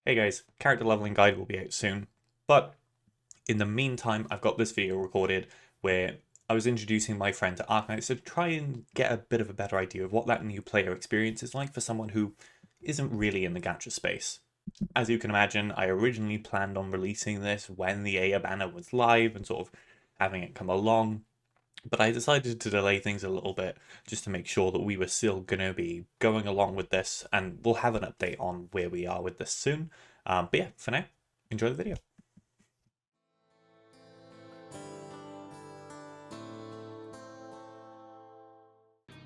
Hey guys, character leveling guide will be out soon, but in the meantime, I've got this video recorded where I was introducing my friend to Arknights to try and get a bit of a better idea of what that new player experience is like for someone who isn't really in the gacha space. As you can imagine, I originally planned on releasing this when the Aya banner was live and sort of having it come along, but I decided to delay things a little bit just to make sure that we were still going to be going along with this, and we'll have an update on where we are with this soon. But yeah, for now, enjoy the video.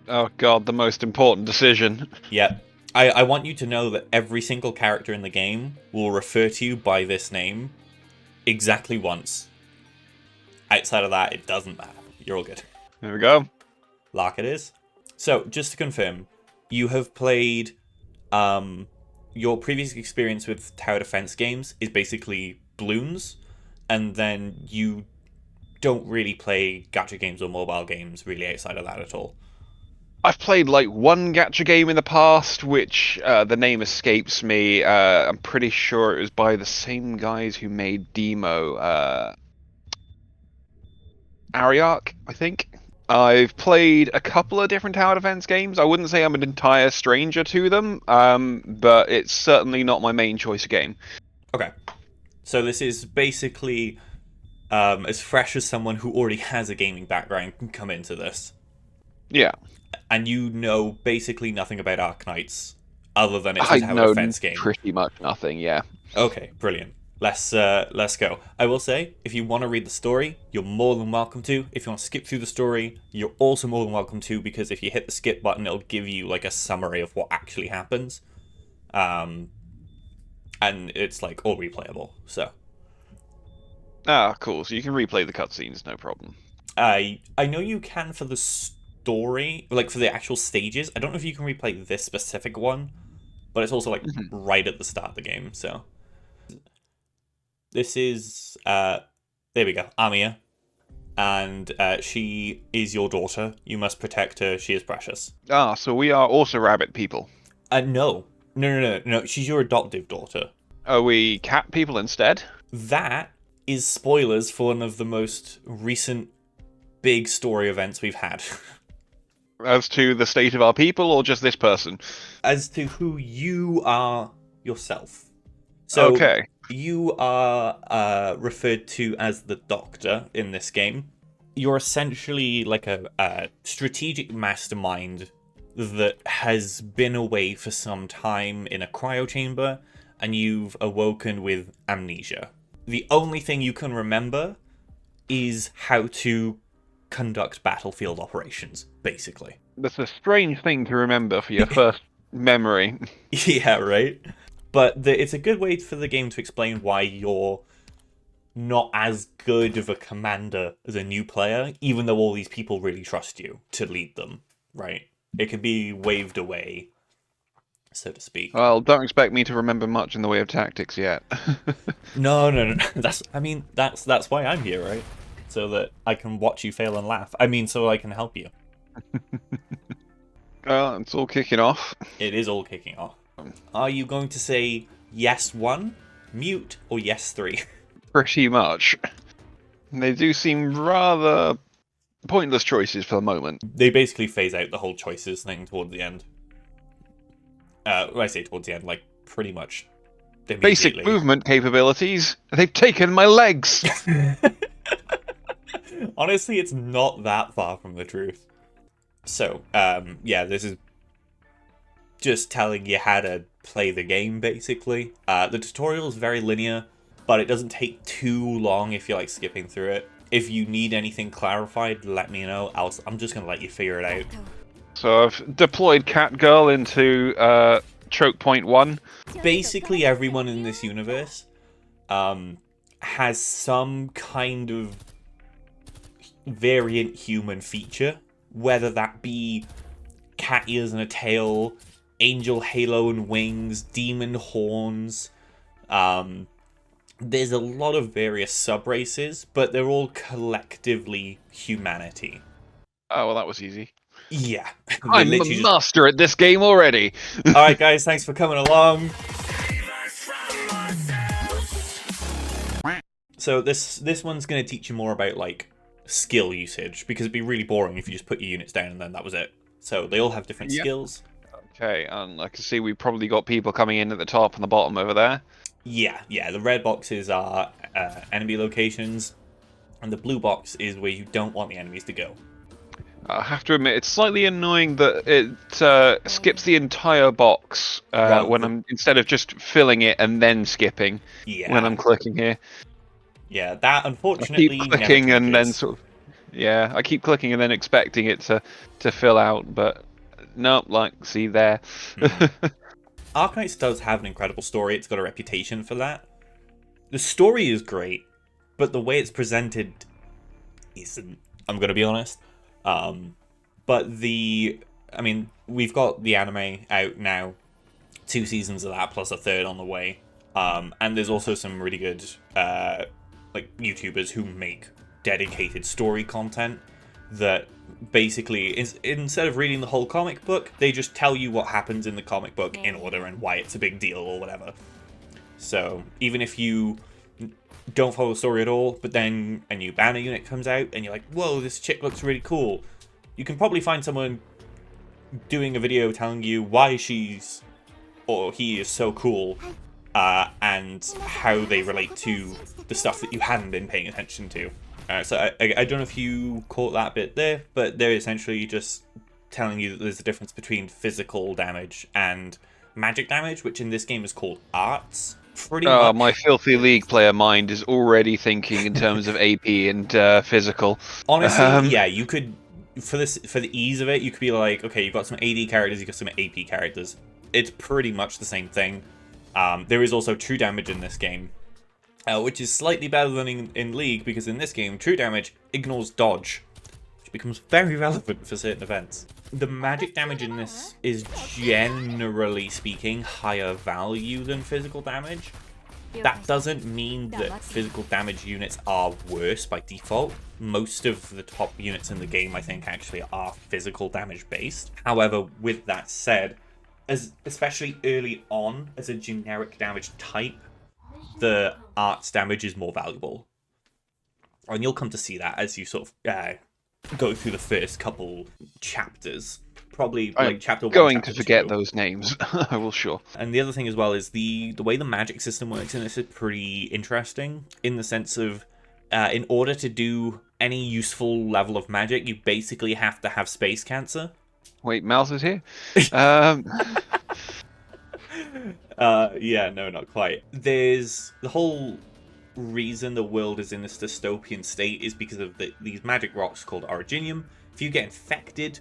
Oh god, the most important decision. Yeah, I want you to know that every single character in the game will refer to you by this name exactly once. Outside of that, it doesn't matter. You're all good. There we go. Lark it is. So, just to confirm, you have played your previous experience with tower defense games is basically Bloons, and then you don't really play gacha games or mobile games really outside of that at all. I've played like one gacha game in the past, which the name escapes me. I'm pretty sure it was by the same guys who made Demo, Ariark, I think. I've played a couple of different tower defense games. I wouldn't say I'm an entire stranger to them, but it's certainly not my main choice of game. Okay. So this is basically as fresh as someone who already has a gaming background can come into this. Yeah. And you know basically nothing about Arknights other than it's a tower defense game. Pretty much nothing, yeah. Okay, brilliant. Let's go. I will say, if you want to read the story, you're more than welcome to. If you want to skip through the story, you're also more than welcome to, because if you hit the skip button, it'll give you like a summary of what actually happens. And it's like all replayable. So Ah, cool. So you can replay the cutscenes, no problem. I know you can for the story, like for the actual stages. I don't know if you can replay this specific one, but it's also like right at the start of the game. So this is there we go, Amiya, and she is your daughter. You must protect her. She is precious. Ah, so we are also rabbit people. No. She's your adoptive daughter. Are we cat people instead? That is spoilers for one of the most recent big story events we've had. As to the state of our people, or just this person? As to who you are yourself. So okay. You are referred to as the Doctor in this game. You're essentially like a strategic mastermind that has been away for some time in a cryo chamber, and you've awoken with amnesia. The only thing you can remember is how to conduct battlefield operations, basically. That's a strange thing to remember for your first memory. Yeah, right? But it's a good way for the game to explain why you're not as good of a commander as a new player, even though all these people really trust you to lead them, right? It can be waved away, so to speak. Well, don't expect me to remember much in the way of tactics yet. No. That's why I'm here, right? So that I can watch you fail and laugh. I mean, so I can help you. It's all kicking off. It is all kicking off. Are you going to say yes 1, mute, or yes 3? Pretty much. They do seem rather pointless choices for the moment. They basically phase out the whole choices thing towards the end. When I say towards the end, like pretty much basic movement capabilities. They've taken my legs. Honestly, it's not that far from the truth. So, yeah, this is just telling you how to play the game, basically. The tutorial is very linear, but it doesn't take too long if you're like skipping through it. If you need anything clarified, let me know. I'm just going to let you figure it out. So I've deployed Catgirl into choke point 1. Basically, everyone in this universe has some kind of variant human feature, whether that be cat ears and a tail, angel halo and wings, demon horns. There's a lot of various sub-races, but they're all collectively humanity. Oh, well, that was easy. Yeah. I'm a master at this game already. Alright guys, thanks for coming along. So this one's going to teach you more about like skill usage, because it'd be really boring if you just put your units down and then that was it. So they all have different skills. Okay, and I can see we've probably got people coming in at the top and the bottom over there. Yeah. The red boxes are enemy locations, and the blue box is where you don't want the enemies to go. I have to admit, it's slightly annoying that it skips the entire box when I'm instead of just filling it and then skipping when I'm clicking here. Yeah, that unfortunately I keep clicking and then sort of I keep clicking and then expecting it to fill out, but no, like see there. Arknights does have an incredible story. It's got a reputation for that. The story is great, but the way it's presented isn't. I'm going to be honest. But I mean, we've got the anime out now, 2 seasons of that plus a third on the way. And there's also some really good like YouTubers who make dedicated story content that basically is, instead of reading the whole comic book, they just tell you what happens in the comic book in order and why it's a big deal or whatever. So even if you don't follow the story at all, but then a new banner unit comes out and you're like, whoa, this chick looks really cool, you can probably find someone doing a video telling you why she's or he is so cool, and how they relate to the stuff that you hadn't been paying attention to. So I don't know if you caught that bit there, but they're essentially just telling you that there's a difference between physical damage and magic damage, which in this game is called arts. Pretty much. My filthy League player mind is already thinking in terms of AP and physical. Honestly, yeah, you could, for the ease of it, you could be like, okay, you've got some AD characters, you've got some AP characters. It's pretty much the same thing. There is also true damage in this game, which is slightly better than in League, because in this game, true damage ignores dodge, which becomes very relevant for certain events. The magic damage in this is, generally speaking, higher value than physical damage. That doesn't mean that physical damage units are worse by default. Most of the top units in the game, I think, actually are physical damage based. However, with that said, especially early on, as a generic damage type, the arts damage is more valuable. And you'll come to see that as you sort of go through the first couple chapters. Probably like chapter 1. Going to forget those names, I will sure. And the other thing as well is the way the magic system works in this is pretty interesting, in the sense of in order to do any useful level of magic, you basically have to have space cancer. Wait, Mouse is here? Yeah, no, not quite. There's the whole reason the world is in this dystopian state is because of these magic rocks called originium. If you get infected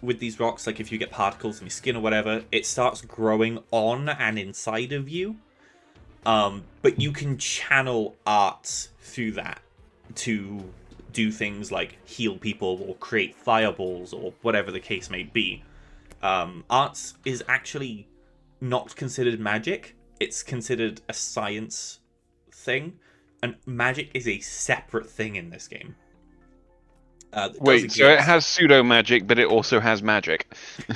with these rocks, like if you get particles in your skin or whatever, it starts growing on and inside of you. But you can channel arts through that to do things like heal people or create fireballs or whatever the case may be. Arts is actually not considered magic. It's considered a science thing, and magic is a separate thing in this game. Wait, so it has pseudo magic, but it also has magic.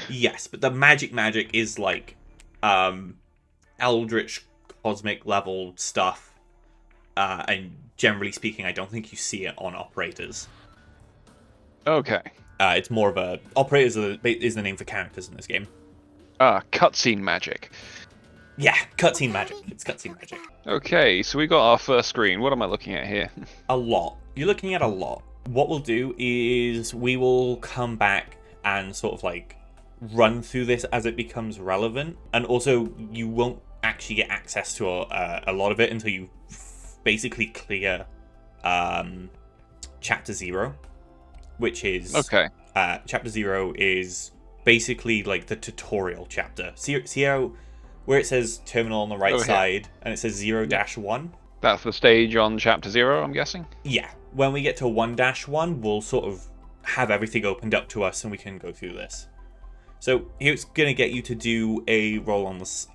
Yes, but the magic is like eldritch cosmic level stuff, and generally speaking, I don't think you see it on operators. Okay. It's more of a operators is the name for characters in this game. Cutscene magic. Yeah, cutscene magic. It's cutscene magic. Okay, so we got our first screen. What am I looking at here? A lot. You're looking at a lot. What we'll do is we will come back and sort of like run through this as it becomes relevant. And also, you won't actually get access to a lot of it until you basically clear Chapter 0, which is... Okay. Chapter 0 is basically like the tutorial chapter. See how... where it says terminal on the right side, and it says 0-1. That's the stage on Chapter 0, I'm guessing? Yeah. When we get to 1-1, we'll sort of have everything opened up to us, and we can go through this. So here it's going to get you to do a roll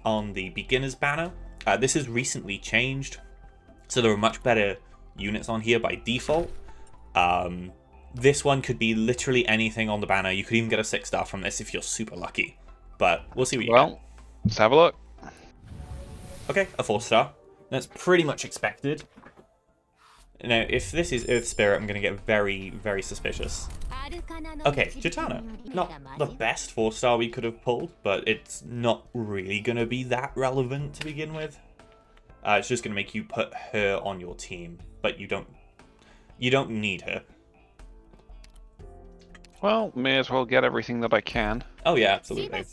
on the beginner's banner. This is recently changed, so there are much better units on here by default. This one could be literally anything on the banner. You could even get a 6-star from this if you're super lucky. But we'll see what you get. Let's have a look. Okay, a 4-star. That's pretty much expected. Now, if this is Earth Spirit, I'm going to get very, very suspicious. Okay, Chitana. Not the best 4-star we could have pulled, but it's not really going to be that relevant to begin with. It's just going to make you put her on your team, but you don't need her. Well, may as well get everything that I can. Oh yeah, absolutely.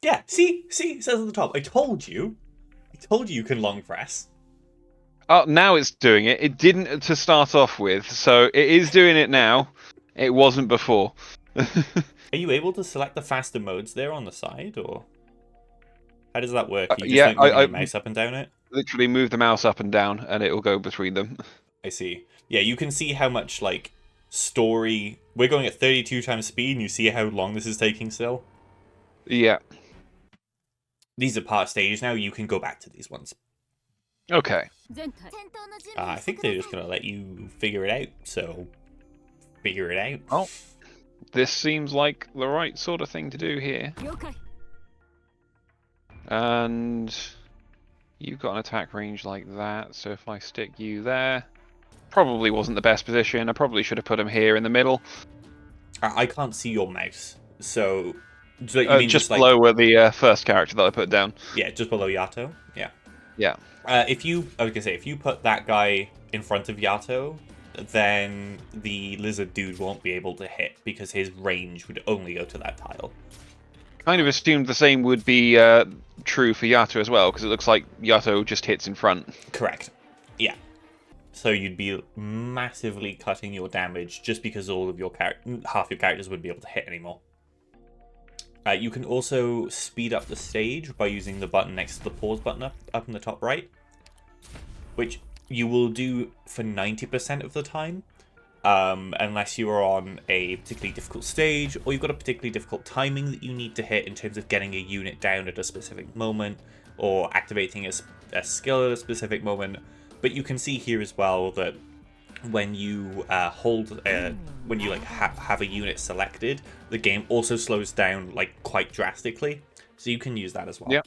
Yeah, see, it says at the top. I told you you can long press. Oh, now it's doing it. It didn't to start off with, so it is doing it now. It wasn't before. Are you able to select the faster modes there on the side, or how does that work? You just Yeah, like moving your mouse up and down it? Literally move the mouse up and down, and it will go between them. I see. Yeah, you can see how much like story. We're going at 32 times speed, and you see how long this is taking still. Yeah. These are part stages now. You can go back to these ones. Okay. I think they're just gonna let you figure it out. So, figure it out. Oh, this seems like the right sort of thing to do here. And you've got an attack range like that. So if I stick you there, probably wasn't the best position. I probably should have put him here in the middle. I can't see your mouse, so you mean just like, below where the first character that I put down. Yeah, just below Yato. Yeah. Yeah. I was gonna say, if you put that guy in front of Yato, then the lizard dude won't be able to hit because his range would only go to that tile. Kind of assumed the same would be true for Yato as well, because it looks like Yato just hits in front. Correct. Yeah. So you'd be massively cutting your damage just because all of your half your characters wouldn't be able to hit anymore. You can also speed up the stage by using the button next to the pause button up in the top right, which you will do for 90% of the time, unless you are on a particularly difficult stage, or you've got a particularly difficult timing that you need to hit in terms of getting a unit down at a specific moment, or activating a skill at a specific moment. But you can see here as well that when you when you like have a unit selected, the game also slows down like quite drastically, so you can use that as well. Yeah.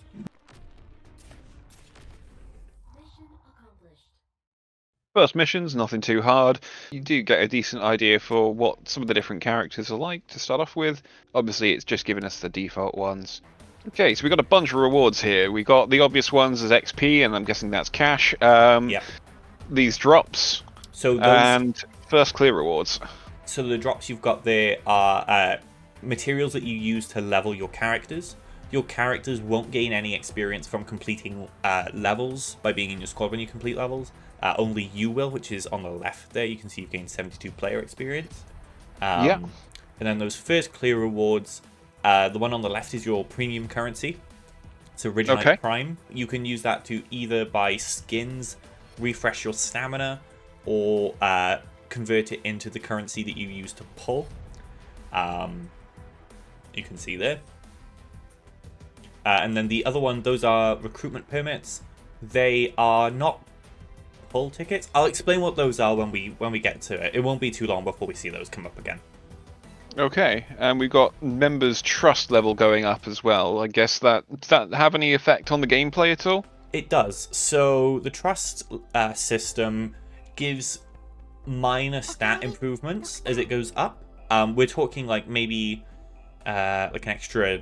First mission's nothing too hard. You do get a decent idea for what some of the different characters are like to start off with. Obviously, it's just giving us the default ones. Okay, so we got a bunch of rewards here. We got the obvious ones as XP, and I'm guessing that's cash. Yeah. These drops. So those, and first clear rewards. So the drops you've got there are materials that you use to level your characters. Your characters won't gain any experience from completing levels by being in your squad when you complete levels. Only you will, which is on the left there. You can see you've gained 72 player experience. Yeah. And then those first clear rewards, the one on the left is your premium currency. So Originite Prime. You can use that to either buy skins, refresh your stamina, or convert it into the currency that you use to pull. You can see there. And then the other one, those are recruitment permits. They are not pull tickets. I'll explain what those are when we get to it. It won't be too long before we see those come up again. Okay, and we've got members' trust level going up as well. I guess does that have any effect on the gameplay at all? It does. So the trust system gives minor stat improvements as it goes up. We're talking like maybe like an extra.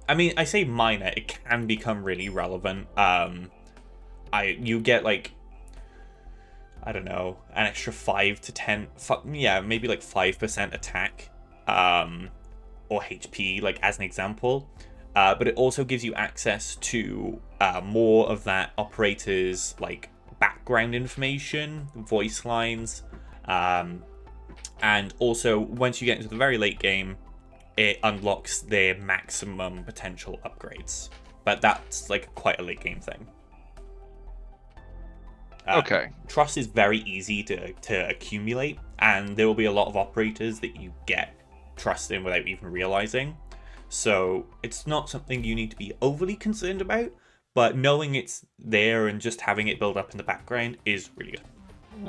I mean, I say minor. It can become really relevant. You get like, I don't know, an extra 5 to 10. Yeah, maybe like 5% attack, or HP, like as an example. But it also gives you access to more of that operator's like background information, voice lines, and also once you get into the very late game, it unlocks their maximum potential upgrades. But that's like quite a late game thing. Okay. Trust is very easy to accumulate, and there will be a lot of operators that you get trust in without even realizing. So it's not something you need to be overly concerned about, but knowing it's there and just having it build up in the background is really good.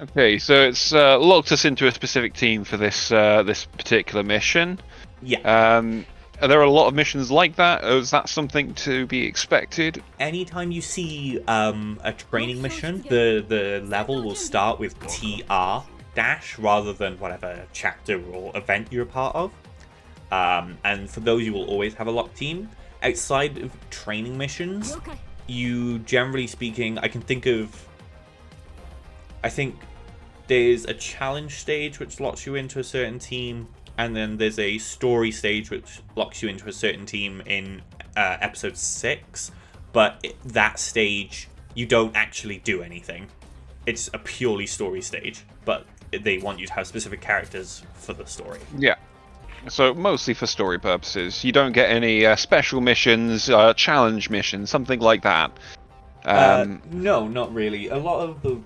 Okay, so it's locked us into a specific team for this this particular mission. Yeah. Are there a lot of missions like that? Or is that something to be expected? Anytime you see a training mission, the level will start with TR dash rather than whatever chapter or event you're a part of. And for those, you will always have a locked team. Outside of training missions, you, generally speaking, I think there's a challenge stage which locks you into a certain team, and then there's a story stage which locks you into a certain team in episode 6. But that stage, you don't actually do anything. It's a purely story stage, but they want you to have specific characters for the story. Yeah. So mostly for story purposes. You don't get any special missions, challenge missions, something like that. No, not really. A lot of the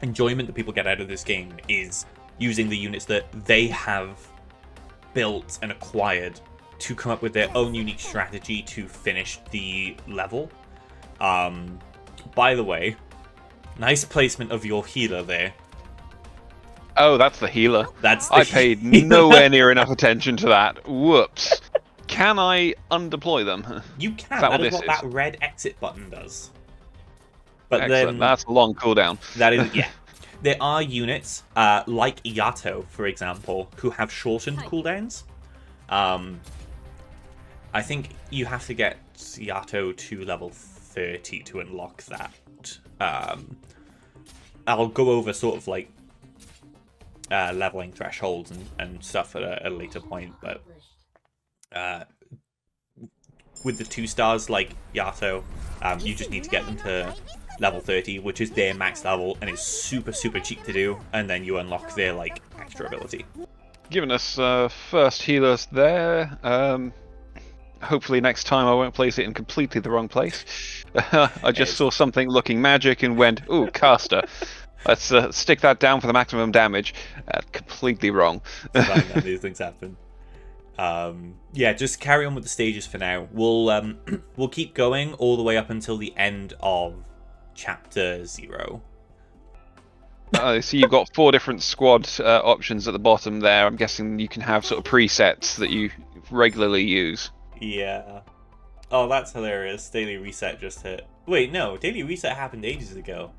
enjoyment that people get out of this game is using the units that they have built and acquired to come up with their own unique strategy to finish the level. By the way, nice placement of your healer there. Oh, that's the healer. I paid nowhere near enough attention to that. Whoops. Can I undeploy them? You can. That is what that red exit button does. But excellent. Then, that's a long cooldown. That is, yeah. There are units, like Yato, for example, who have shortened cooldowns. I think you have to get Yato to level 30 to unlock that. I'll go over sort of like leveling thresholds and stuff at a later point, but with the 2 stars like Yato, you just need to get them to level 30, which is their max level, and it's super cheap to do, and then you unlock their like extra ability. Giving us first healers there. Hopefully next time I won't place it in completely the wrong place. I just saw something looking magic and went, ooh, caster. Let's stick that down for the maximum damage. Completely wrong. It's fine, man. These things happen. Yeah, just carry on with the stages for now. We'll keep going all the way up until the end of chapter 0. So you've got 4 different squad options at the bottom there. I'm guessing you can have sort of presets that you regularly use. Yeah. Oh, that's hilarious. Daily reset just hit. Wait, no. Daily reset happened ages ago.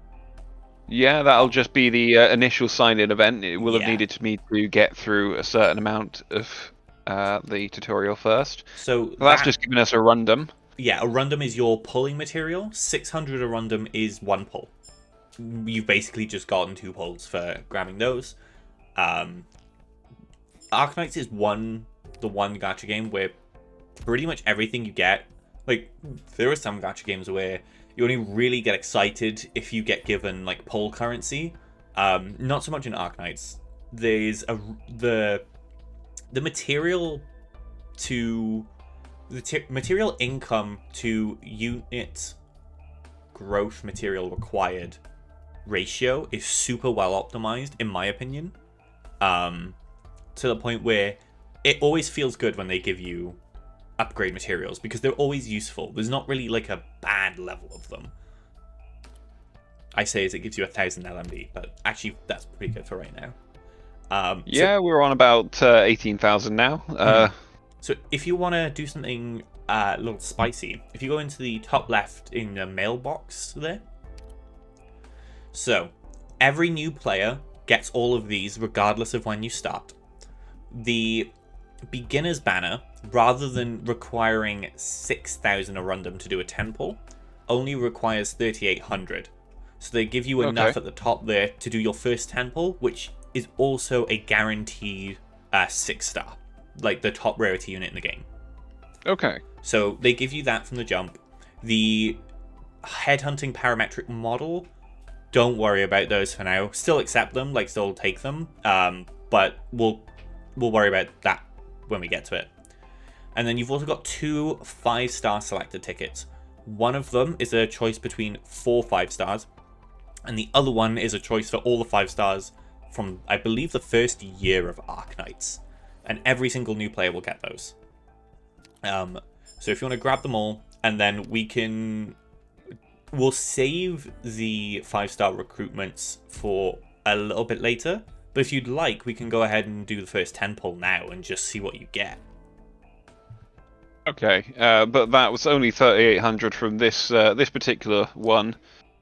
Yeah, that'll just be the initial sign-in event. It will have needed me to get through a certain amount of the tutorial first. So that's just giving us a rundum. Yeah, a rundum is your pulling material. 600 a rundum is 1 pull. You've basically just gotten 2 pulls for grabbing those. Arknights is the one gacha game where pretty much everything you get, like, there are some gacha games where you only really get excited if you get given like pull currency. Not so much in Arknights. There's the material material income to unit growth material required ratio is super well optimized, in my opinion. To the point where it always feels good when they give you upgrade materials, because they're always useful. There's not really like a bad level of them. I say as it gives you 1,000 LMD, but actually that's pretty good for right now. Yeah, we're on about 18,000 now. So if you want to do something a little spicy, if you go into the top left in the mailbox there. So every new player gets all of these regardless of when you start. The beginner's banner, rather than requiring 6,000 a rundum to do a 10 pull, only requires 3,800. So they give you enough at the top there to do your first 10 pull, which is also a guaranteed 6-star, like the top rarity unit in the game. Okay. So they give you that from the jump. The headhunting parametric model, don't worry about those for now. Still accept them, like still take them, but we'll worry about that when we get to it. And then you've also got 2 5-star selected tickets. One of them is a choice between 4 5-stars, and the other one is a choice for all the 5 stars from, I believe, the first year of Arknights. And every single new player will get those. So if you want to grab them all, and then we'll save the 5-star recruitments for a little bit later. But if you'd like, we can go ahead and do the first 10 pull now and just see what you get. Okay, but that was only 3,800 from this this particular one.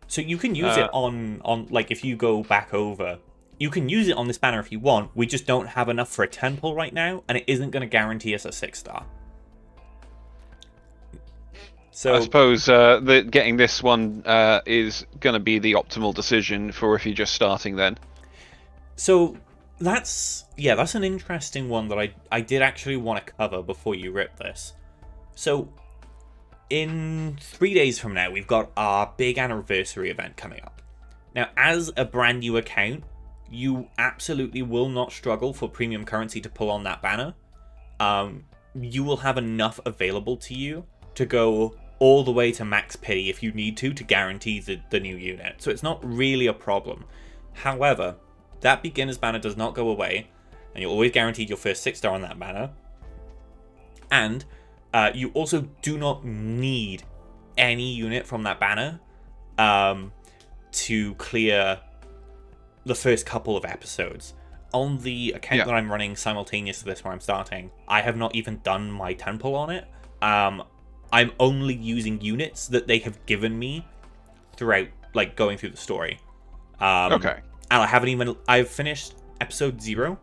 So you can use it on like if you go back over, you can use it on this banner if you want. We just don't have enough for a 10 pull right now, and it isn't going to guarantee us a 6-star. So I suppose getting this one is going to be the optimal decision for if you're just starting then. So that's an interesting one that I did actually want to cover before you rip this. So in 3 days from now, we've got our big anniversary event coming up. Now, as a brand new account, you absolutely will not struggle for premium currency to pull on that banner. You will have enough available to you to go all the way to max pity if you need to guarantee the new unit. So it's not really a problem. However, that beginner's banner does not go away, and you're always guaranteed your first 6-star on that banner. And you also do not need any unit from that banner to clear the first couple of episodes. On the account that I'm running simultaneous to this where I'm starting, I have not even done my 10 pull on it. I'm only using units that they have given me throughout, like, going through the story. Okay. And I've finished episode 0,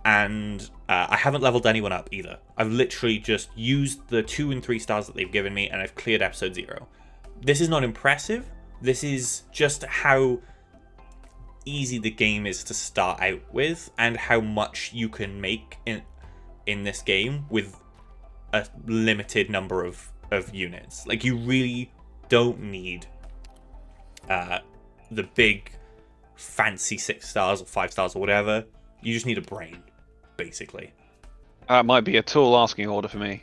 and I haven't leveled anyone up either. I've literally just used the 2 and 3 stars that they've given me, and I've cleared episode 0. This is not impressive. This is just how easy the game is to start out with, and how much you can make in this game with a limited number of units. Like, you really don't need the big fancy 6 stars or 5 stars or whatever. You just need a brain, basically. That might be a tall asking order for me.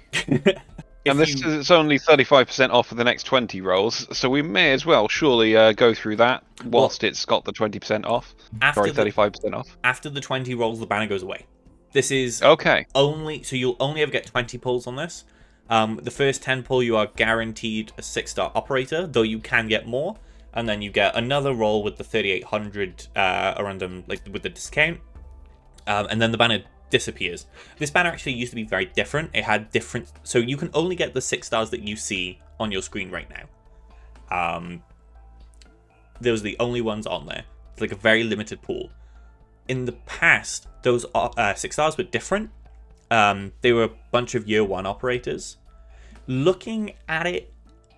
And it's only 35% off for the next 20 rolls, so we may as well surely go through that whilst it's got the 20% off. Sorry, 35% off. After the 20 rolls, the banner goes away. This is okay. So you'll only ever get 20 pulls on this. The first 10 pull, you are guaranteed a 6-star operator, though you can get more. And then you get another roll with the 3,800 around them, like with the discount. And then the banner disappears. This banner actually used to be very different. It had different... So you can only get the 6 stars that you see on your screen right now. Those are the only ones on there. It's like a very limited pool. In the past, those 6 stars were different. They were a bunch of year 1 operators. Looking at it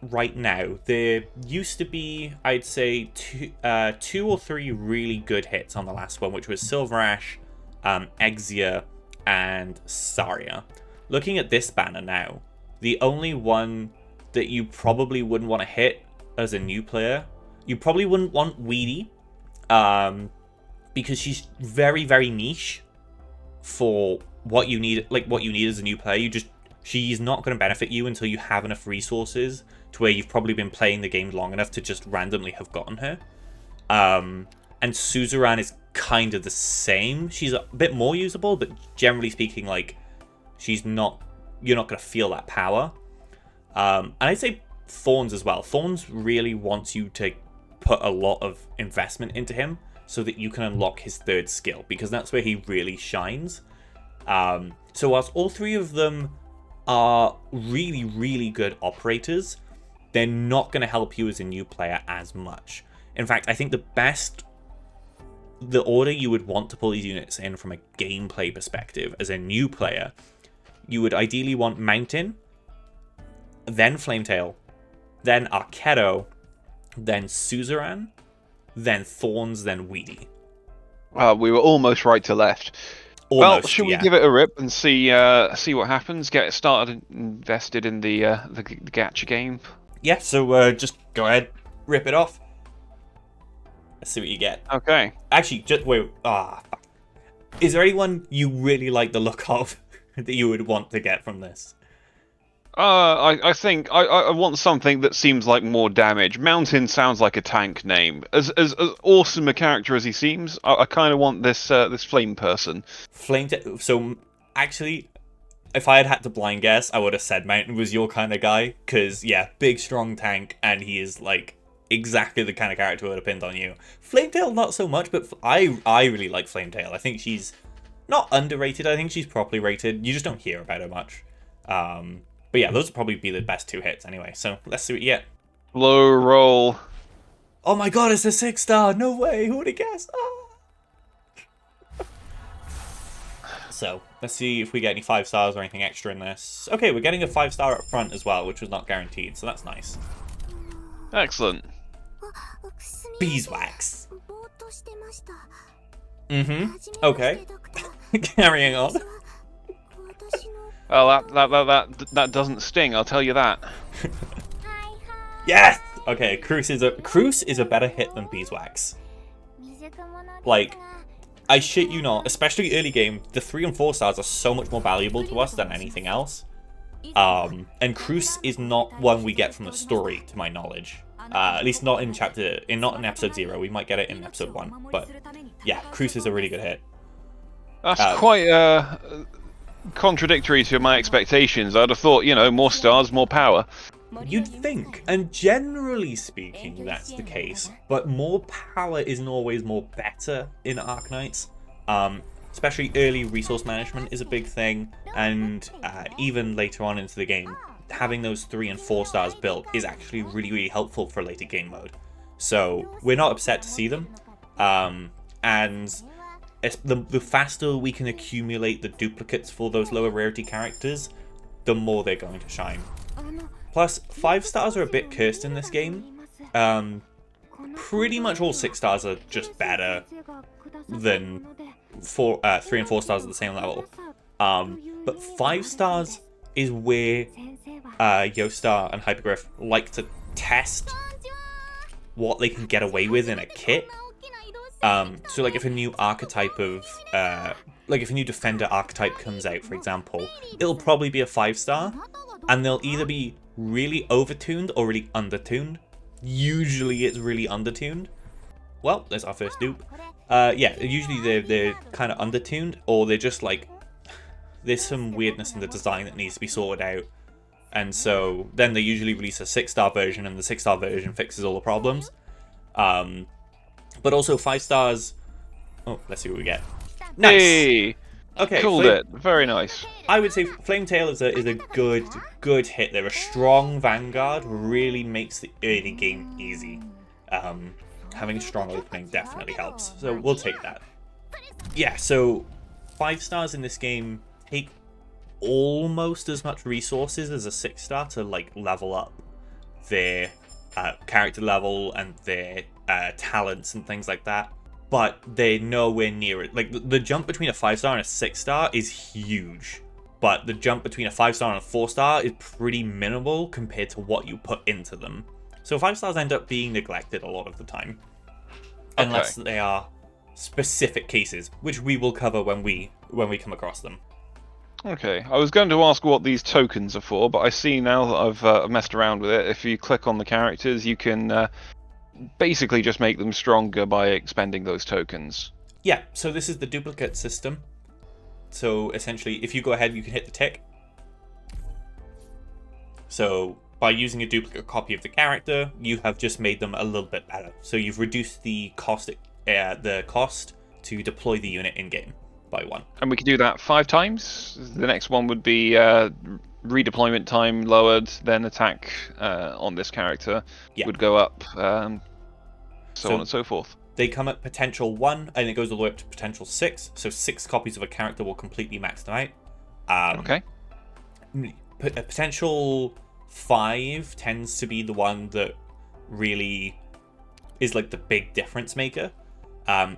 right now, there used to be, I'd say, 2 or 3 really good hits on the last one, which was Silver Ash, Exia, and Saria. Looking at this banner now, the only one that you probably wouldn't want to hit as a new player, you probably wouldn't want Weedy, because she's very, very niche for what you need, like what you need as a new player. She's not going to benefit you until you have enough resources to where you've probably been playing the game long enough to just randomly have gotten her. And Suzerain is kind of the same. She's a bit more usable, but generally speaking, like, you're not going to feel that power. And I'd say Thorns as well. Thorns really wants you to put a lot of investment into him so that you can unlock his 3rd skill, because that's where he really shines. So whilst all 3 of them are really, really good operators, they're not going to help you as a new player as much. In fact, I think the order you would want to pull these units in from a gameplay perspective as a new player, you would ideally want Mountain, then Flametail, then Arquero, then Suzerain, then Thorns, then Weedy. We were almost right to left. Almost, well, should we give it a rip and see what happens? Get started, invested in the gacha game. Yeah. So just go ahead, rip it off. Let's see what you get. Okay. Actually, just wait. Is there anyone you really like the look of that you would want to get from this? I think I want something that seems like more damage. Mountain sounds like a tank name. As awesome a character as he seems, I kind of want this flame person. So actually, if I had to blind guess, I would have said Mountain was your kind of guy. Because yeah, big strong tank, and he is like exactly the kind of character who would have pinned on you. Flametail not so much, but I really like Flametail. I think she's not underrated. I think she's properly rated. You just don't hear about her much. But yeah, those would probably be the best 2 hits anyway. So let's see what you get. Low roll. Oh my god, it's a 6-star! No way! Who would have guessed? Ah. So let's see if we get any 5 stars or anything extra in this. Okay, we're getting a 5-star up front as well, which was not guaranteed, so that's nice. Excellent. Beeswax. Okay. Carrying on. Well, that doesn't sting. I'll tell you that. Yes. Okay, Cruz is a better hit than Beeswax. Like, I shit you not, especially early game, the 3 and 4 stars are so much more valuable to us than anything else. And Cruz is not one we get from the story, to my knowledge. At least not in not in episode 0. We might get it in episode 1, but yeah, Cruz is a really good hit. That's quite contradictory to my expectations. I'd have thought, you know, more stars, more power. You'd think, and generally speaking, that's the case. But more power isn't always more better in Arknights. Especially early resource management is a big thing, and even later on into the game, having those 3 and 4 stars built is actually really, really helpful for later game mode. So we're not upset to see them, and the faster we can accumulate the duplicates for those lower rarity characters, the more they're going to shine. Plus, 5 stars are a bit cursed in this game. Pretty much all 6 stars are just better than 3 and 4 stars at the same level. But 5 stars is where Yostar and Hypergriff like to test what they can get away with in a kit. So like if a new archetype of like if a new defender archetype comes out, for example, it'll probably be a 5-star, and they'll either be really overtuned or really undertuned. Usually it's really undertuned. Well, there's our first dupe. Yeah, usually they're kind of undertuned, or they're just like, there's some weirdness in the design that needs to be sorted out. And so then they usually release a 6-star version, and the 6-star version fixes all the problems. But also 5 stars. Oh, let's see what we get. Nice. Hey, Okay, called it. Very nice. I would say Flametail is a good hit. They're a strong vanguard. Really makes the early game easy. Having a strong opening definitely helps. So we'll take that. Yeah. So 5 stars in this game take almost as much resources as a 6-star to like level up their character level and their talents and things like that. But they're nowhere near it. Like, the jump between a 5-star and a 6-star is huge. But the jump between a 5-star and a 4-star is pretty minimal compared to what you put into them. So 5 stars end up being neglected a lot of the time. Unless they are specific cases, which we will cover when we come across them. Okay, I was going to ask what these tokens are for, but I see now that I've messed around with it. If you click on the characters, you can basically just make them stronger by expending those tokens. Yeah, so this is the duplicate system. So essentially, if you go ahead, you can hit the tick. So by using a duplicate copy of the character, you have just made them a little bit better. So you've reduced the cost to deploy the unit in-game by 1. And we can do that 5 times. The next one would be redeployment time lowered, then attack on this character would go up, so on and so forth. They come at potential 1, and it goes all the way up to potential 6. So 6 copies of a character will completely max them out. Okay. Potential 5 tends to be the one that really is like the big difference maker.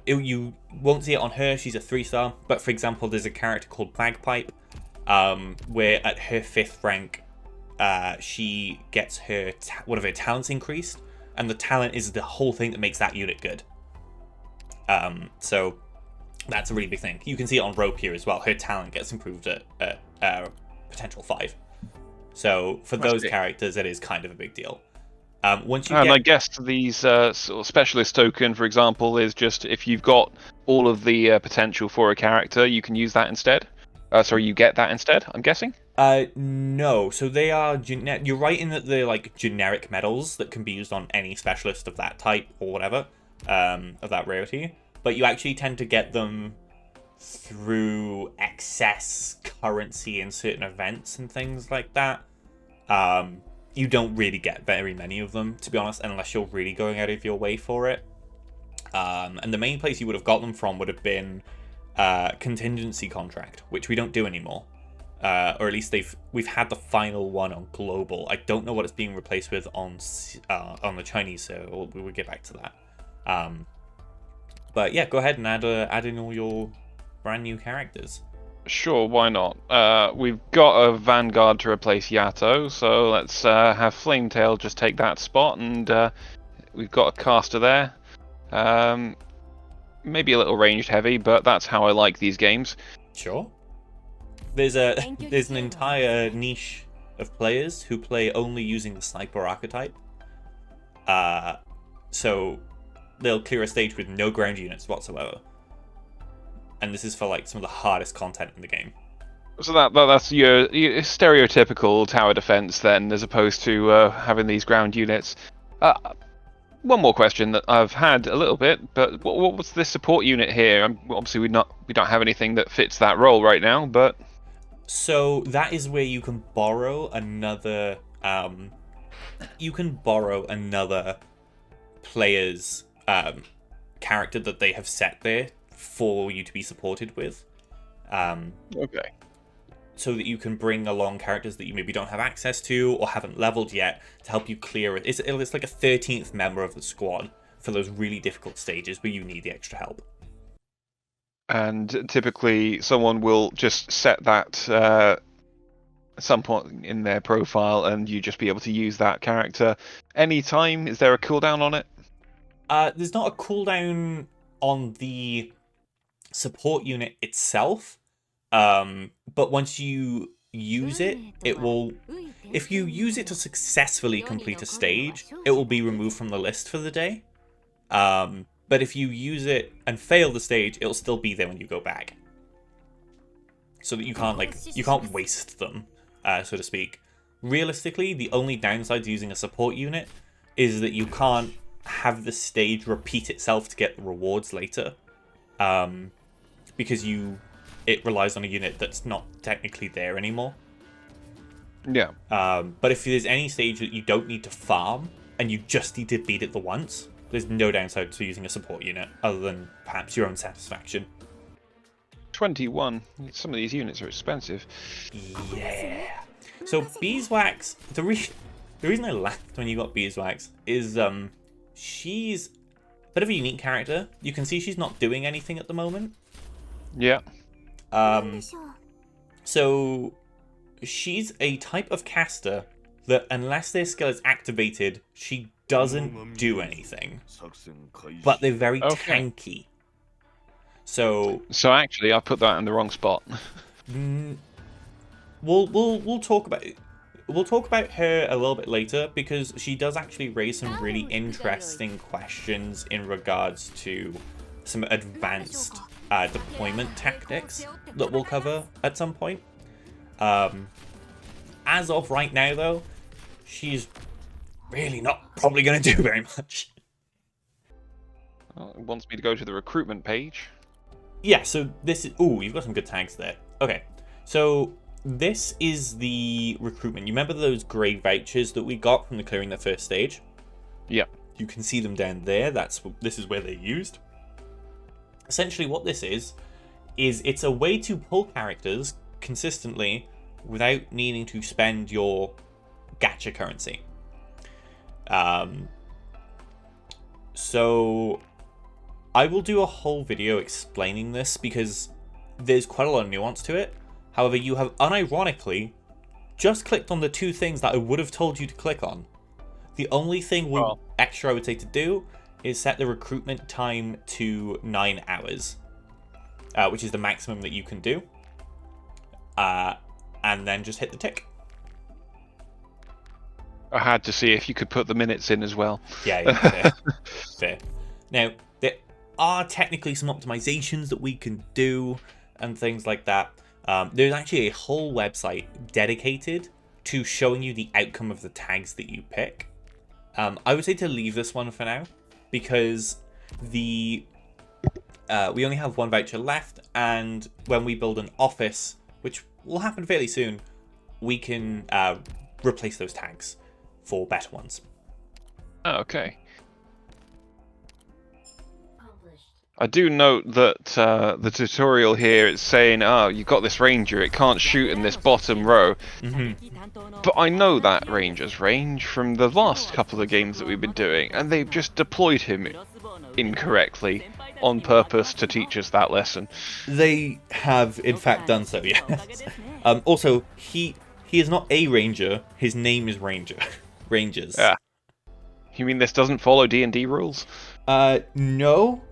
You won't see it on her, she's a 3-star, but for example, there's a character called Bagpipe, where at her 5th rank, she gets her one of her talents increased, and the talent is the whole thing that makes that unit good. So that's a really big thing. You can see it on Rope here as well. Her talent gets improved at potential 5. So for those characters, it is kind of a big deal. Once you and I guess these sort of specialist token, for example, is just if you've got all of the potential for a character, you can use that instead. Sorry, you get that instead, I'm guessing? No. So they are you're right in that they're like generic medals that can be used on any specialist of that type or whatever, of that rarity. But you actually tend to get them through excess currency in certain events and things like that. You don't really get very many of them, to be honest, unless you're really going out of your way for it. And the main place you would have got them from would have been contingency contract, which we don't do anymore. Or at least we've had the final one on global. I don't know what it's being replaced with on the Chinese, so we will get back to that. But yeah, go ahead and add in all your brand new characters. Sure, why not? We've got a Vanguard to replace Yato, so let's have Flametail just take that spot, and we've got a caster there. Maybe a little ranged heavy, but that's how I like these games. Sure. There's an entire niche of players who play only using the sniper archetype. So they'll clear a stage with no ground units whatsoever. And this is for like some of the hardest content in the game. So that's your stereotypical tower defense then, as opposed to having these ground units. One more question that I've had a little bit, but what's this support unit here? Obviously, we don't have anything that fits that role right now, but so that is where you can borrow another. You can borrow another player's character that they have set there for you to be supported with. Okay. So that you can bring along characters that you maybe don't have access to or haven't leveled yet to help you clear it. It's like a 13th member of the squad for those really difficult stages where you need the extra help. And typically someone will just set that at some point in their profile, and you just be able to use that character anytime. Is there a cooldown on it? There's not a cooldown on the support unit itself. But once you use it, it will... If you use it to successfully complete a stage, it will be removed from the list for the day. But if you use it and fail the stage, it'll still be there when you go back. So that you can't waste them, so to speak. Realistically, the only downside to using a support unit is that you can't have the stage repeat itself to get the rewards later. Because it relies on a unit that's not technically there anymore. Yeah. But if there's any stage that you don't need to farm, and you just need to beat it the once, there's no downside to using a support unit, other than perhaps your own satisfaction. 21. Some of these units are expensive. Yeah. So Beeswax, the reason I laughed when you got Beeswax is she's a bit of a unique character. You can see she's not doing anything at the moment. Yeah. So she's a type of caster that unless their skill is activated, she doesn't do anything. But they're very tanky. So actually, I put that in the wrong spot. We'll talk about it. We'll talk about her a little bit later, because she does actually raise some really interesting questions in regards to some advanced deployment tactics that we'll cover at some point. As of right now, though, she's really not probably going to do very much. Well, it wants me to go to the recruitment page. Yeah, so this is... Ooh, you've got some good tags there. Okay, so this is the recruitment. You remember those grey vouchers that we got from the clearing the first stage? Yeah. You can see them down there. This is where they're used. Essentially what this is it's a way to pull characters consistently without needing to spend your gacha currency. So I will do a whole video explaining this because there's quite a lot of nuance to it. However, you have unironically just clicked on the two things that I would have told you to click on. The only thing extra I would say to do is set the recruitment time to 9 hours, which is the maximum that you can do. And then just hit the tick. I had to see if you could put the minutes in as well. Yeah, fair. Fair. Now, there are technically some optimizations that we can do and things like that. There's actually a whole website dedicated to showing you the outcome of the tags that you pick. I would say to leave this one for now, because we only have one voucher left, and when we build an office, which will happen fairly soon, we can replace those tags for better ones. Oh, okay. I do note that the tutorial here is saying, oh, you've got this ranger, it can't shoot in this bottom row. But I know that ranger's range from the last couple of games that we've been doing, and they've just deployed him incorrectly on purpose to teach us that lesson. They have, in fact, done so, yes. Also, he is not a ranger, his name is Ranger. Rangers. Yeah. You mean this doesn't follow D&D rules? No.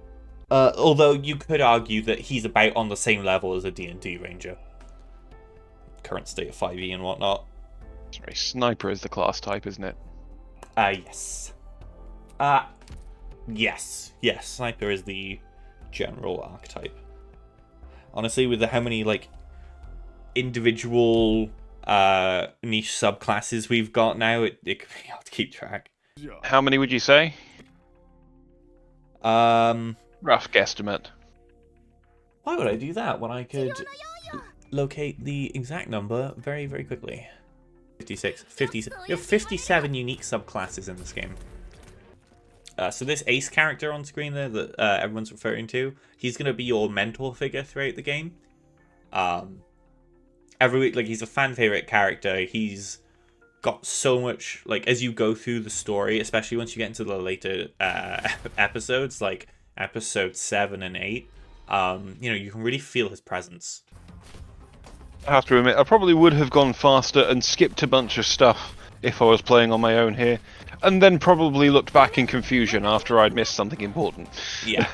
Although you could argue that he's about on the same level as a D&D ranger. Current state of 5e and whatnot. Sorry, sniper is the class type, isn't it? Yes. Yes, sniper is the general archetype. Honestly, with how many, like, individual niche subclasses we've got now, it could be hard to keep track. How many would you say? Rough guesstimate. Why would I do that when I could locate the exact number very, very quickly? 56, 50, you have 57 unique subclasses in this game. So this ace character on screen there that everyone's referring to, he's going to be your mentor figure throughout the game. Every week, like, he's a fan favorite character. He's got so much, like, as you go through the story, especially once you get into the later episodes, like episode 7 and 8, you know, you can really feel his presence. I have to admit, I probably would have gone faster and skipped a bunch of stuff if I was playing on my own here, and then probably looked back in confusion after I'd missed something important. Yeah.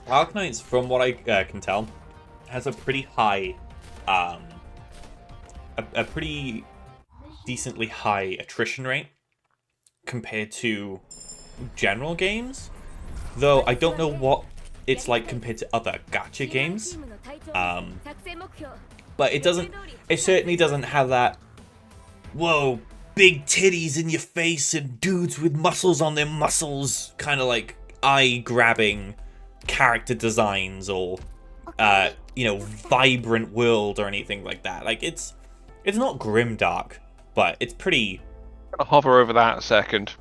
Arknights, from what I can tell, has a pretty high, a pretty decently high attrition rate compared to general games. Though I don't know what it's like compared to other gacha games. But it certainly doesn't have that, whoa, big titties in your face and dudes with muscles on their muscles, kind of like eye-grabbing character designs or, you know, vibrant world or anything like that. Like, it's not grimdark, but it's pretty... I'm gonna hover over that a second.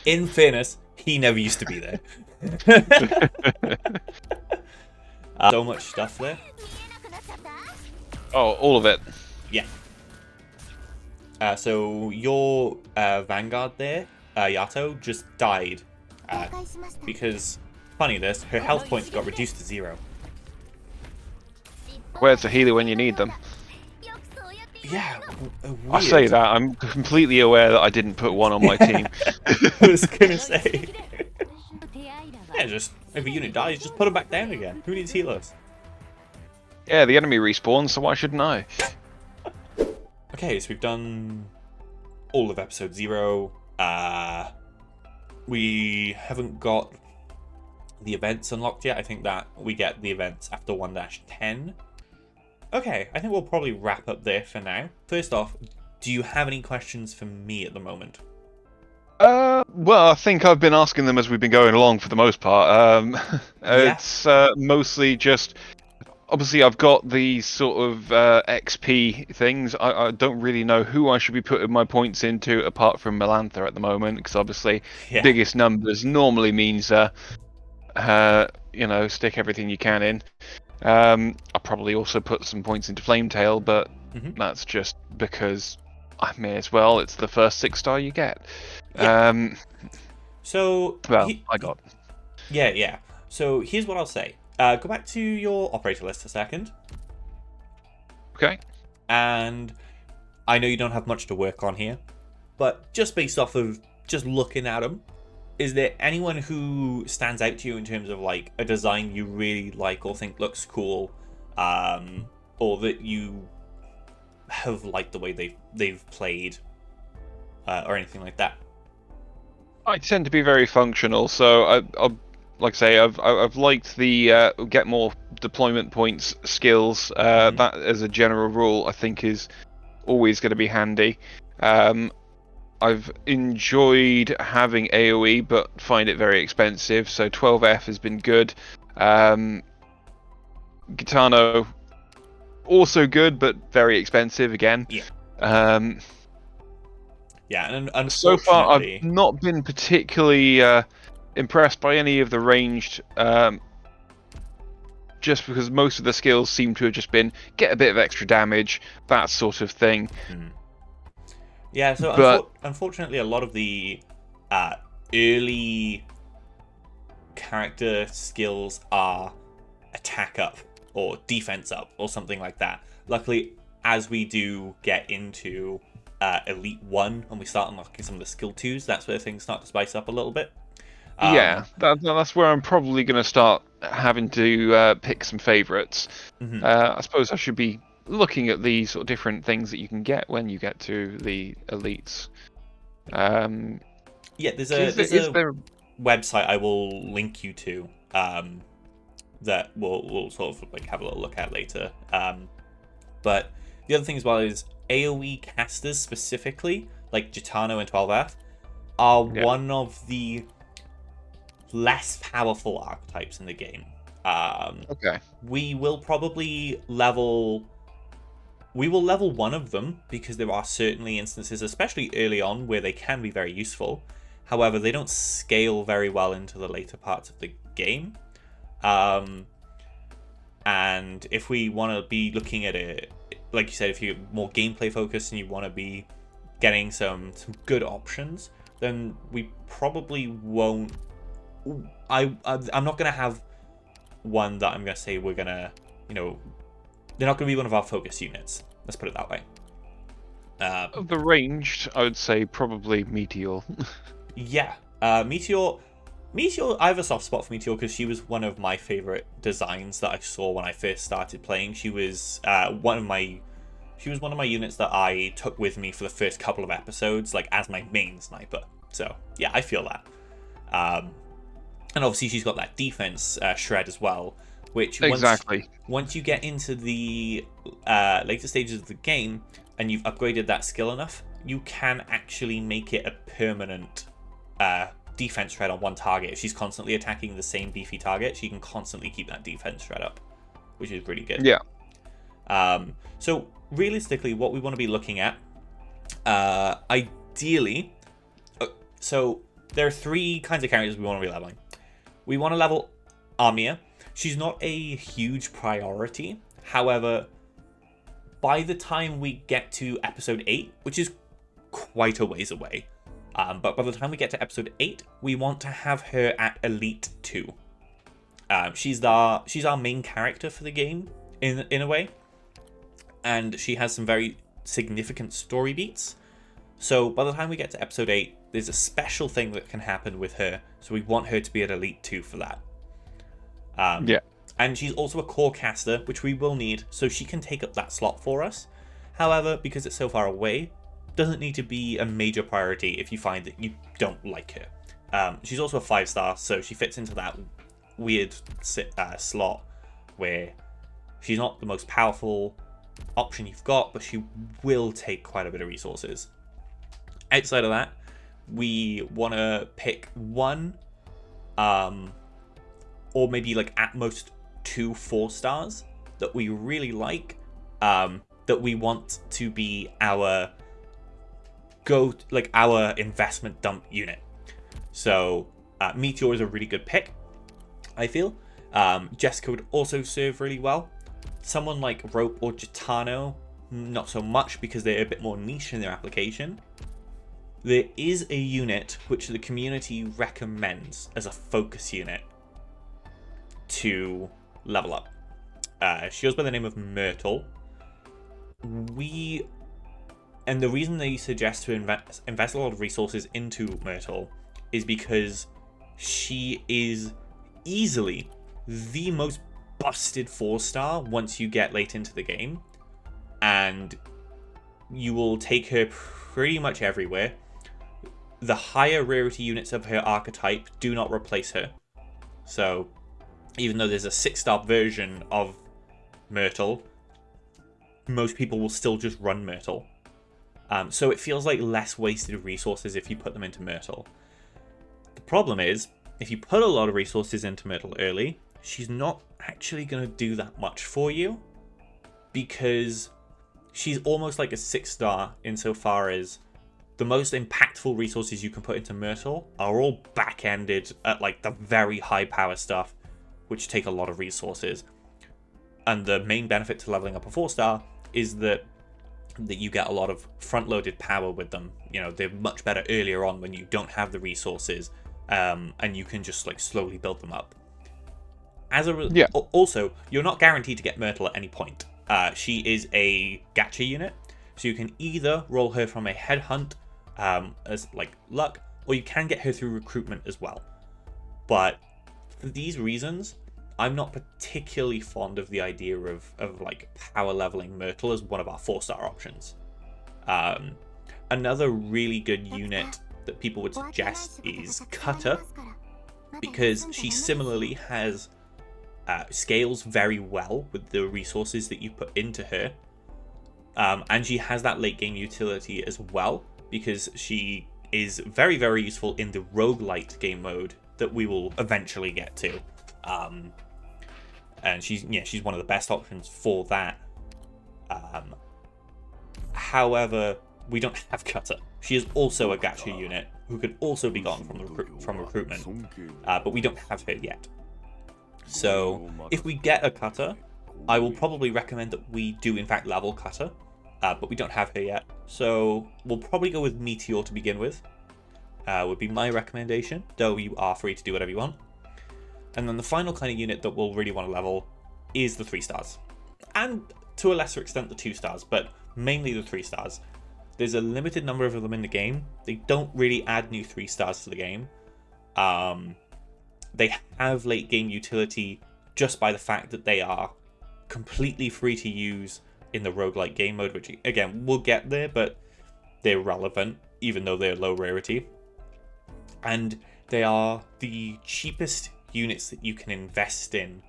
In fairness, he never used to be there. So much stuff there. Oh, all of it. Yeah. So your Vanguard there, Yato, just died. Because, funny this, her health points got reduced to 0. Where's the healer when you need them? Yeah, weird. I say that, I'm completely aware that I didn't put one on my team. I was gonna say. Yeah, just, if a unit dies, just put them back down again. Who needs healers? Yeah, the enemy respawns, so why shouldn't I? Okay, so we've done all of episode 0. We haven't got the events unlocked yet. I think that we get the events after 1-10. Okay, I think we'll probably wrap up there for now. First off, do you have any questions for me at the moment? Well, I think I've been asking them as we've been going along for the most part. It's mostly just... Obviously, I've got these sort of XP things. I don't really know who I should be putting my points into apart from Melantha at the moment, because obviously biggest numbers normally means, you know, stick everything you can in. I'll probably also put some points into Flametail, but that's just because I may as well. It's the first 6-star you get. Yeah. So... Well, I got... Yeah. So here's what I'll say. Go back to your operator list a second. Okay. And I know you don't have much to work on here, but just based off of just looking at them, is there anyone who stands out to you in terms of like a design you really like or think looks cool, or that you have liked the way they've played, or anything like that? I tend to be very functional, so I'll like I say, I've liked the get more deployment points skills. That, as a general rule, I think is always going to be handy. I've enjoyed having AoE, but find it very expensive. So 12F has been good. Gitano, also good, but very expensive again. Yeah. Um, Yeah, and so far, I've unfortunately, not been particularly impressed by any of the ranged, just because most of the skills seem to have just been get a bit of extra damage, that sort of thing. yeah. So But unfortunately, a lot of the uh, early character skills are attack up or defense up or something like that. Luckily, as we do get into Elite 1 and we start unlocking some of the skill 2s, that's where things start to spice up a little bit. yeah, that's where I'm probably going to start having to pick some favourites. I suppose I should be looking at the sort of different things that you can get when you get to the elites. Yeah, there's Is a there? website I will link you to that we'll sort of like have a little look at later. But the other thing as well is AoE casters specifically, like Gitano and 12F, are one of the less powerful archetypes in the game. Okay. We will probably level one of them because there are certainly instances, especially early on, where they can be very useful. However, they don't scale very well into the later parts of the game. And if we want to be looking at it, like you said, if you're more gameplay focused and you want to be getting some good options, then we probably won't. I'm not gonna have one that I'm gonna say we're gonna, they're not gonna be one of our focus units. Let's put it that way. Of the ranged, I would say probably Meteor. Yeah, Meteor. I have a soft spot for Meteor because she was one of my favorite designs that I saw when I first started playing. She was one of my units that I took with me for the first couple of episodes, like as my main sniper. So yeah, I feel that. And obviously she's got that defense shred as well, which once you get into the later stages of the game and you've upgraded that skill enough, you can actually make it a permanent defense shred on one target. If she's constantly attacking the same beefy target, she can constantly keep that defense shred up, which is really good. Yeah. So realistically, what we want to be looking at, ideally, so there are three kinds of characters we want to be leveling. We want to level Armia. She's not a huge priority. However, by the time we get to episode 8, which is quite a ways away, but by the time we get to episode 8, we want to have her at Elite 2. She's our main character for the game, in a way. And she has some very significant story beats. So by the time we get to episode 8, there's a special thing that can happen with her. So we want her to be at Elite 2 for that. Yeah. And she's also a core caster, which we will need, so she can take up that slot for us. However, because it's so far away, doesn't need to be a major priority if you find that you don't like her. She's also a 5-star, so she fits into that weird slot where she's not the most powerful option you've got, but she will take quite a bit of resources. Outside of that, we want to pick one, or maybe like at most 2 4-stars that we really like, that we want to be our our investment dump unit. So Meteor is a really good pick, I feel. Jessica would also serve really well. Someone like Rope or Gitano, not so much because they're a bit more niche in their application. There is a unit which the community recommends as a focus unit to level up. She goes by the name of Myrtle. And the reason they suggest to invest a lot of resources into Myrtle is because she is easily the most busted 4-star once you get late into the game. And you will take her pretty much everywhere. The higher rarity units of her archetype do not replace her. So even though there's a 6-star version of Myrtle, most people will still just run Myrtle. So it feels like less wasted resources if you put them into Myrtle. The problem is, if you put a lot of resources into Myrtle early, she's not actually going to do that much for you, because she's almost like a 6-star insofar as the most impactful resources you can put into Myrtle are all back-ended at like the very high power stuff, which take a lot of resources. And the main benefit to leveling up a 4-star is that you get a lot of front-loaded power with them. You know, they're much better earlier on when you don't have the resources, and you can just like slowly build them up. Also, you're not guaranteed to get Myrtle at any point. She is a gacha unit, so you can either roll her from a headhunt as like luck, or you can get her through recruitment as well. But for these reasons, I'm not particularly fond of the idea of like power leveling Myrtle as one of our 4-star options. Another really good unit that people would suggest is Cutter, because she similarly has scales very well with the resources that you put into her. And she has that late game utility as well, because she is very, very useful in the roguelite game mode that we will eventually get to. And she's one of the best options for that. However, we don't have Cutter. She is also a gacha unit who can also be gotten from recruitment, but we don't have her yet. So if we get a Cutter, I will probably recommend that we do in fact level Cutter, but we don't have her yet. So we'll probably go with Meteor to begin with, would be my recommendation, though you are free to do whatever you want. And then the final kind of unit that we'll really want to level is the 3-stars. And to a lesser extent the 2-stars, but mainly the 3-stars. There's a limited number of them in the game. They don't really add new 3-stars to the game. They have late game utility just by the fact that they are completely free to use in the roguelike game mode, which again, we'll get there, but they're relevant even though they're low rarity. And they are the cheapest units that you can invest in,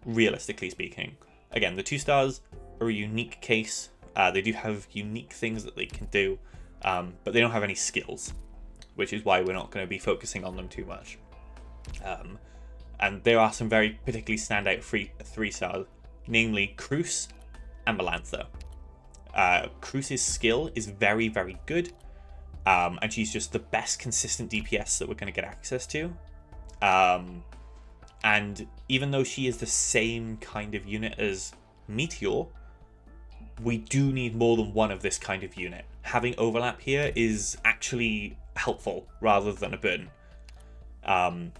realistically speaking. Again, the 2-stars are a unique case. They do have unique things that they can do, but they don't have any skills, which is why we're not going to be focusing on them too much. And there are some very particularly standout 3-stars, namely Cruz and Melantha. Cruz's skill is very, very good, and she's just the best consistent DPS that we're going to get access to. And even though she is the same kind of unit as Meteor, we do need more than one of this kind of unit. Having overlap here is actually helpful rather than a burden. And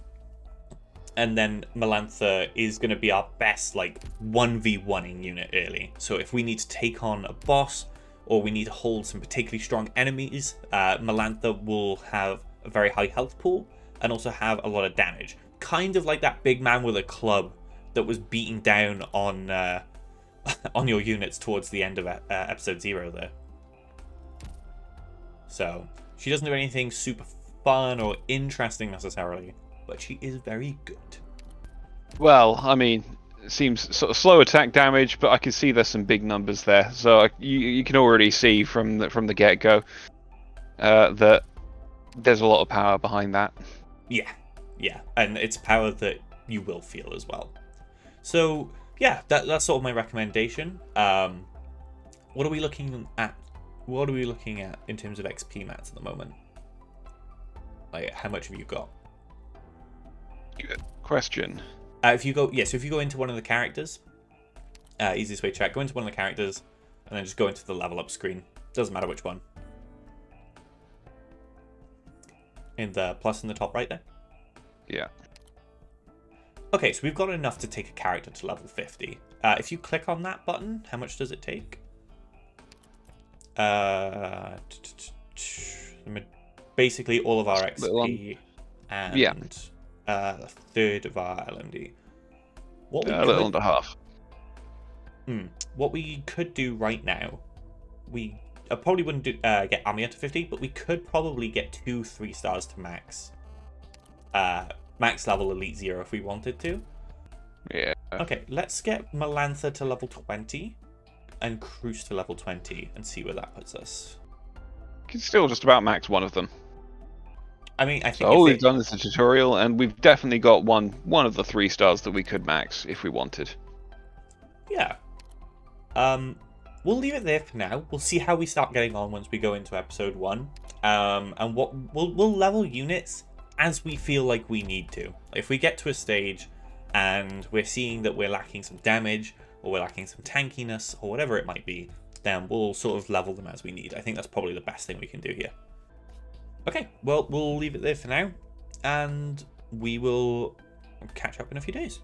then Melantha is going to be our best like 1v1ing unit early. So if we need to take on a boss or we need to hold some particularly strong enemies, Melantha will have a very high health pool and also have a lot of damage. Kind of like that big man with a club that was beating down on on your units towards the end of episode 0 there. So she doesn't do anything super fun or interesting necessarily, but she is very good. Well, I mean, it seems sort of slow attack damage, but I can see there's some big numbers there. So you can already see from the get-go that there's a lot of power behind that. Yeah, and it's power that you will feel as well. So yeah, that's sort of my recommendation. What are we looking at? What are we looking at in terms of XP mats at the moment? Like, how much have you got? Good question. If you go into one of the characters, easiest way to check, go into one of the characters, and then just go into the level up screen. Doesn't matter which one. In the plus in the top right there. Yeah. Okay, so we've got enough to take a character to level 50. If you click on that button, how much does it take? Basically all of our XP and a third of our LMD. A little under half. What we could do right now, we probably wouldn't get Amiya to 50, but we could probably get 2 3-stars to max. Max level Elite 0 if we wanted to. Yeah. Okay, let's get Melantha to level 20 and Cruz to level 20 and see where that puts us. You can still just about max one of them. I mean, I think so all we've done is a tutorial, and we've definitely got one of the 3-stars that we could max if we wanted. Yeah. we'll leave it there for now. We'll see how we start getting on once we go into episode 1. And what we'll level units as we feel like we need to. If we get to a stage and we're seeing that we're lacking some damage, or we're lacking some tankiness, or whatever it might be, then we'll sort of level them as we need. I think that's probably the best thing we can do here. Okay, well, we'll leave it there for now, and we will catch up in a few days.